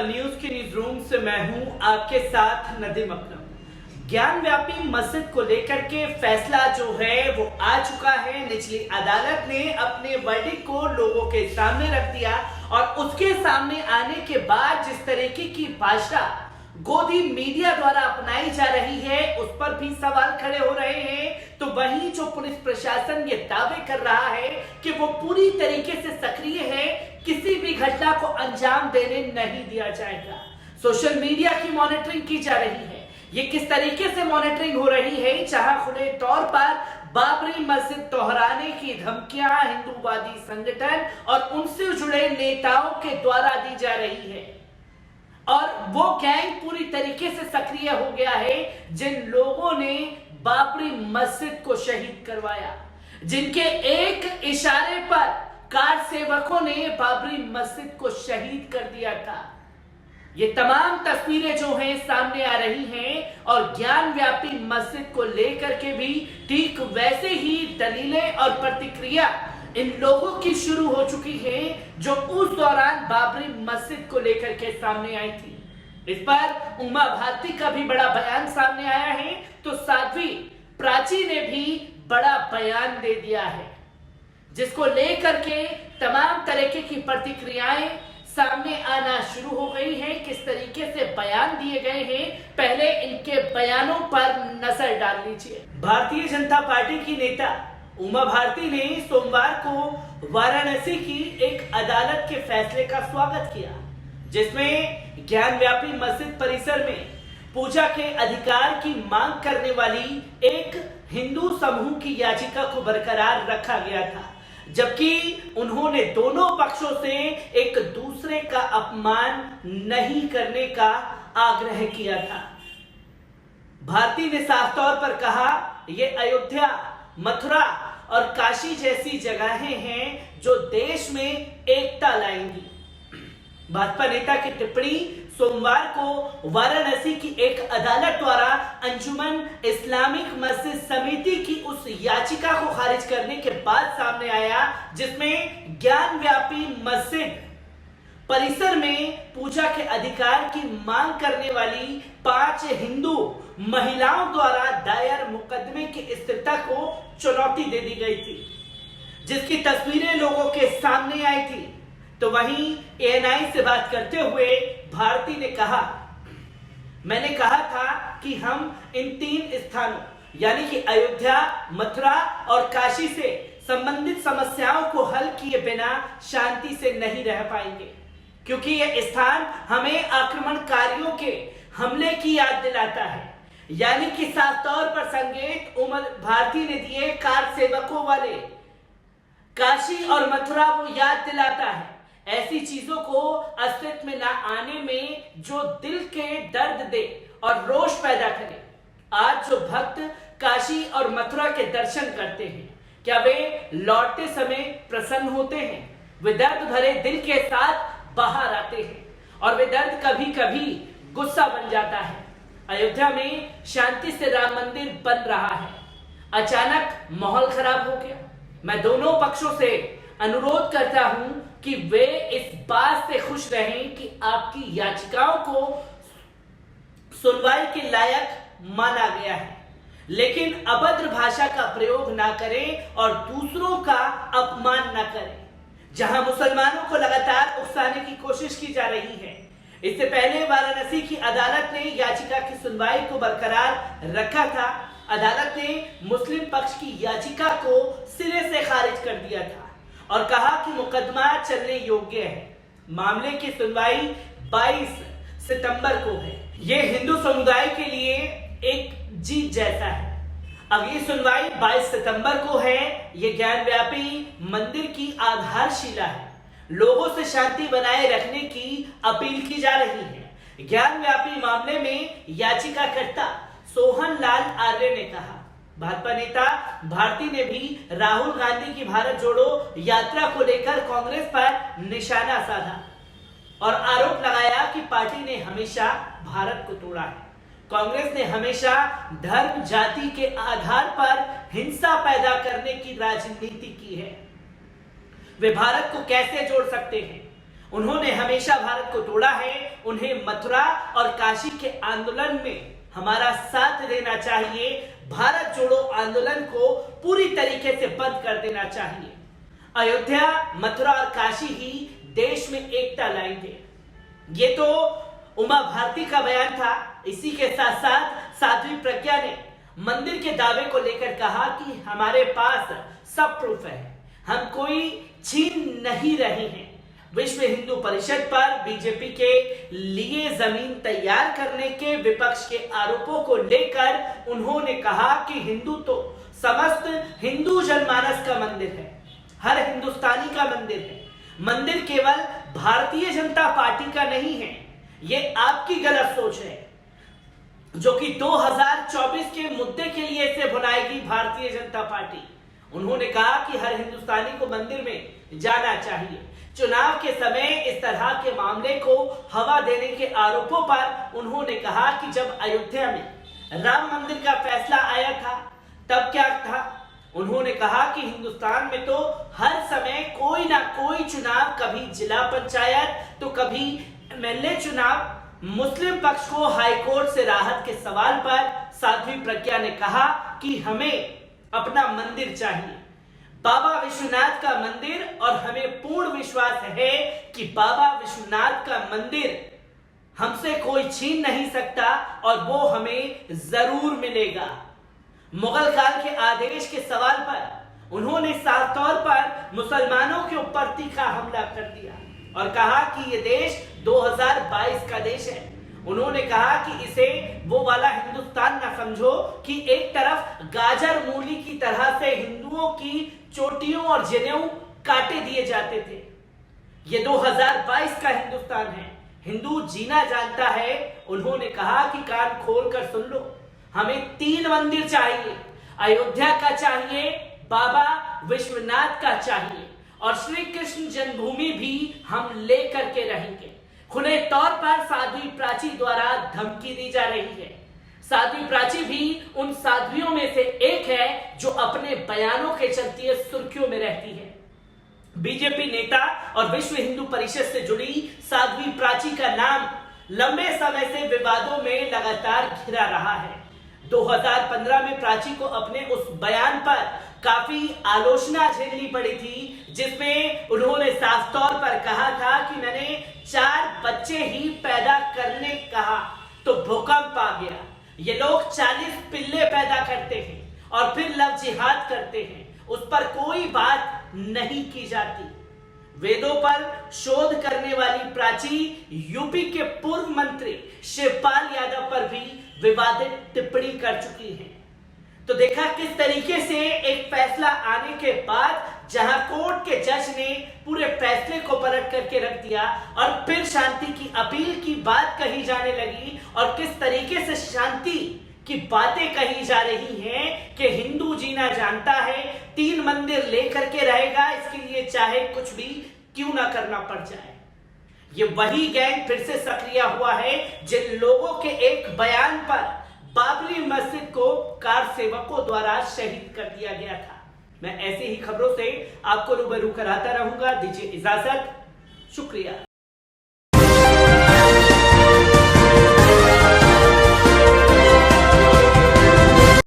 Local news के news room से मैं हूं आपके साथ नदीम अकरम। ज्ञान व्यापी मस्जिद को लेकर के फैसला जो है वो आ चुका है। निचली अदालत ने अपने वर्डिक्ट को लोगों के सामने रख दिया और उसके सामने आने के बाद जिस तरीके की भाषा गोदी मीडिया द्वारा अपनाई जा रही है उस पर भी सवाल खड़े हो रहे हैं। तो वहीं जो पुलिस प्रशासन ये दावे कर रहा है कि वो पूरी तरीके से सक्रिय है, किसी भी घटना को अंजाम देने नहीं दिया जाएगा। सोशल मीडिया की मॉनिटरिंग की जा रही है। ये किस तरीके से मॉनिटरिंग हो रही है, जहां खुले तौर पर बाबरी मस्जिद दोहराने की धमकियां हिंदूवादी संगठन और उनसे जुड़े नेताओं के द्वारा दी जा रही है और वो गैंग पूरी तरीके से सक्रिय हो गया है जिन लोगों ने बाबरी मस्जिद को शहीद करवाया, जिनके एक इशारे पर कार सेवकों ने बाबरी मस्जिद को शहीद कर दिया था। ये तमाम तस्वीरें जो हैं सामने आ रही हैं और ज्ञान व्यापी मस्जिद को लेकर के भी ठीक वैसे ही दलीलें और प्रतिक्रिया इन लोगों की शुरू हो चुकी है जो उस दौरान बाबरी मस्जिद को लेकर के सामने आई थी। इस पर उमा भारती का भी बड़ा बयान सामने आया है, तो साध्वी प्राची ने भी बड़ा बयान दे दिया है, जिसको लेकर के तमाम तरीके की प्रतिक्रियाएं सामने आना शुरू हो गई हैं। किस तरीके से बयान दिए गए हैं, पहले इनके बयानों पर नजर डाल लीजिए। भारतीय जनता पार्टी की नेता उमा भारती ने सोमवार को वाराणसी की एक अदालत के फैसले का स्वागत किया, जिसमें ज्ञान व्यापी मस्जिद परिसर में पूजा के अधिकार की मांग करने वाली एक हिंदू समूह की याचिका को बरकरार रखा गया था, जबकि उन्होंने दोनों पक्षों से एक दूसरे का अपमान नहीं करने का आग्रह किया था। भारती ने साफ तौर पर कहा, ये अयोध्या, मथुरा और काशी जैसी जगहें हैं जो देश में एकता लाएंगी। भाजपा नेता की टिप्पणी सोमवार को वाराणसी की एक अदालत द्वारा अंजुमन इस्लामिक मस्जिद समिति की उस याचिका को खारिज करने के बाद सामने आया, जिसमें ज्ञान व्यापी मस्जिद परिसर में पूजा के अधिकार की मांग करने वाली 5 हिंदू महिलाओं द्वारा दायर मुकदमे की स्थिरता को चुनौती दे दी गई थी, जिसकी तस्वीरें लोगों के सामने आई थी। तो वहीं एएनआई से बात करते हुए भारती ने कहा, मैंने कहा था कि हम इन 3 स्थानों यानी कि अयोध्या, मथुरा और काशी से संबंधित समस्याओं को हल किए बिना शांति से नहीं रह पाएंगे, क्योंकि यह स्थान हमें आक्रमणकारियों के हमले की याद दिलाता है। यानी कि साफ तौर पर संकेत उमा भारती ने दिए कार सेवकों वाले काशी और मथुरा वो याद दिलाता है। ऐसी चीजों को अस्तित्व में ना आने में जो दिल के दर्द दे और रोष पैदा करे। आज जो भक्त काशी और मथुरा के दर्शन करते हैं, क्या वे लौटते समय प्रसन्न होते हैं? वे दर्द भरे दिल के साथ बाहर आते हैं और वे दर्द कभी कभी गुस्सा बन जाता है। अयोध्या में शांति से राम मंदिर बन रहा है, अचानक माहौल खराब हो गया। मैं दोनों पक्षों से अनुरोध करता हूं कि वे इस बात से खुश रहें कि आपकी याचिकाओं को सुनवाई के लायक माना गया है, लेकिन अभद्र भाषा का प्रयोग ना करें और दूसरों का अपमान ना करें। जहां मुसलमानों को लगातार उकसाने की कोशिश की जा रही है, इससे पहले वाराणसी की अदालत ने याचिका की सुनवाई को बरकरार रखा था। अदालत ने मुस्लिम पक्ष की याचिका को सिरे से खारिज कर दिया था और कहा कि मुकदमा चलने योग्य है। मामले की सुनवाई 22 सितंबर को है। यह हिंदू समुदाय के लिए एक जीत जैसा है। अगली सुनवाई 22 सितंबर को है। यह ज्ञान व्यापी मंदिर की आधारशिला है। लोगों से शांति बनाए रखने की अपील की जा रही है। ज्ञान व्यापी मामले में याचिकाकर्ता सोहन लाल आर्य ने कहा। भाजपा नेता भारती ने भी राहुल गांधी की भारत जोड़ो यात्रा को लेकर कांग्रेस पर निशाना साधा और आरोप लगाया कि पार्टी ने हमेशा भारत को तोड़ा है। कांग्रेस ने हमेशा धर्म जाति के आधार पर हिंसा पैदा करने की राजनीति की है। वे भारत को कैसे जोड़ सकते हैं उन्होंने हमेशा भारत को तोड़ा है। उन्हें मथुरा और काशी के आंदोलन में हमारा साथ देना चाहिए। भारत जोड़ो आंदोलन को पूरी तरीके से बंद कर देना चाहिए। अयोध्या, मथुरा और काशी ही देश में एकता लाएंगे। ये तो उमा भारती का बयान था। इसी के साथ साथ साध्वी प्रज्ञा ने मंदिर के दावे को लेकर कहा कि हमारे पास सब प्रूफ है, हम कोई छीन नहीं रहे हैं। विश्व हिंदू परिषद पर बीजेपी के लिए जमीन तैयार करने के विपक्ष के आरोपों को लेकर उन्होंने कहा कि हिंदू तो समस्त हिंदू जनमानस का मंदिर है, हर हिंदुस्तानी का मंदिर है। मंदिर केवल भारतीय जनता पार्टी का नहीं है। ये आपकी गलत सोच है जो कि 2024 के मुद्दे के लिए इसे बनाएगी भारतीय जनता पार्टी। उन्होंने कहा कि हर हिंदुस्तानी को मंदिर में जाना चाहिए। चुनाव के समय इस तरह के मामले को हवा देने के आरोपों पर उन्होंने कहा कि जब अयोध्या में राम मंदिर का फैसला आया था तब क्या था। उन्होंने कहा कि हिंदुस्तान में तो हर समय कोई ना कोई चुनाव, कभी जिला पंचायत तो कभी एमएलए चुनाव। मुस्लिम पक्ष को हाईकोर्ट से राहत के सवाल पर साध्वी प्रज्ञा ने कहा कि हमें अपना मंदिर चाहिए, बाबा विश्वनाथ का मंदिर, और हमें पूर्ण विश्वास है कि बाबा विश्वनाथ का मंदिर हमसे कोई छीन नहीं सकता और वो हमें जरूर मिलेगा। मुगल काल के आदेश के सवाल पर उन्होंने साफ तौर पर मुसलमानों के ऊपर तीखा हमला कर दिया और कहा कि ये देश 2022 का देश है। उन्होंने कहा कि इसे वो वाला हिंदुस्तान ना समझो कि एक तरफ गाजर मूली की तरह से हिंदुओं की चोटियों और जनेऊ काटे दिए जाते थे। ये 2022 का हिंदुस्तान है, हिंदू जीना जानता है। उन्होंने कहा कि कान खोलकर सुन लो, हमें 3 मंदिर चाहिए, अयोध्या का चाहिए, बाबा विश्वनाथ का चाहिए और श्री कृष्ण जन्मभूमि भी हम लेकर के रहेंगे। खुले तौर पर साध्वी प्राची द्वारा धमकी दी जा रही है। साध्वी प्राची भी उन साध्वियों में से एक है जो अपने बयानों के चलते सुर्खियों में रहती है। बीजेपी नेता और विश्व हिंदू परिषद से जुड़ी साध्वी प्राची का नाम लंबे समय से विवादों में लगातार घिरा रहा है। 2015 में प्राची को अपने उस बयान पर काफी आलोचना झेलनी पड़ी थी, जिसमें उन्होंने साफ तौर पर कहा था कि मैंने 4 बच्चे ही पैदा करने कहा तो भूकंप आ गया। ये लोग 40 पिल्ले पैदा करते हैं और फिर लव जिहाद करते हैं, उस पर कोई बात नहीं की जाती। वेदों पर शोध करने वाली प्राची यूपी के पूर्व मंत्री शिवपाल यादव पर भी विवादित टिप्पणी कर चुकी हैं। तो देखा किस तरीके से एक फैसला आने के बाद जहां कोर्ट के जज ने पूरे फैसले को पलट करके रख दिया और फिर शांति की अपील की बात कही जाने लगी और किस तरीके से शांति की बातें कही जा रही हैं कि हिंदू जीना जानता है, 3 मंदिर लेकर के रहेगा, इसके लिए चाहे कुछ भी क्यों ना करना पड़ जाए। ये वही गैंग फिर से सक्रिय हुआ है जिन लोगों के एक बयान पर बाबरी मस्जिद को कार सेवकों द्वारा शहीद कर दिया गया था। मैं ऐसी ही खबरों से आपको रूबरू कराता रहूंगा। दीजिए इजाजत, शुक्रिया।